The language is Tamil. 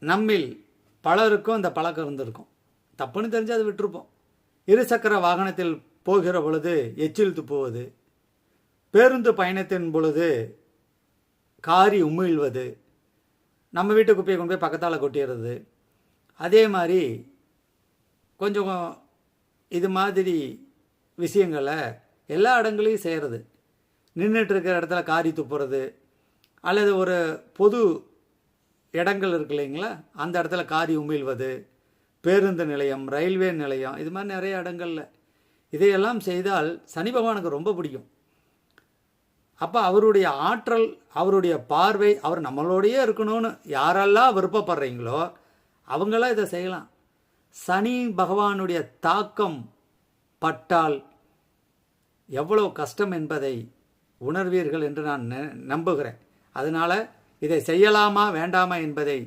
நம்மில் பலருக்கும் இந்த பழக்கம் இருந்திருக்கும். தப்புன்னு தெரிஞ்சு அதை விட்டுருப்போம். இருசக்கர வாகனத்தில் போகிற பொழுது எச்சில் துப்புவது, பேருந்து பயணத்தின் பொழுது காரி உமிழ்வது, நம்ம வீட்டு குப்பையை கொண்டு போய் பக்கத்தால் கொட்டிடுறது, அதே மாதிரி கொஞ்சம் இது மாதிரி விஷயங்களை எல்லா இடங்களையும் செய்கிறது. நின்றுட்டு இருக்கிற இடத்துல காரி துப்புறது, அல்லது ஒரு பொது இடங்கள் இருக்கு இல்லைங்களா, அந்த இடத்துல காரி உமிழ்வது, பேருந்து நிலையம், ரயில்வே நிலையம், இது மாதிரி நிறைய இடங்களில் இதையெல்லாம் செய்தால் சனி பகவானுக்கு ரொம்ப பிடிக்கும். அப்போ அவருடைய ஆற்றல், அவருடைய பார்வை, அவர் நம்மளோடையே இருக்கணும்னு யாரெல்லாம் விருப்பப்படுறீங்களோ அவங்களாம் இதை செய்யலாம். சனி பகவானுடைய தாக்கம் பட்டால் எவ்வளோ கஷ்டம் என்பதை உணர்வீர்கள் என்று நான் நம்புகிறேன். அதனால் இதை செய்யலாமா வேண்டாமா என்பதை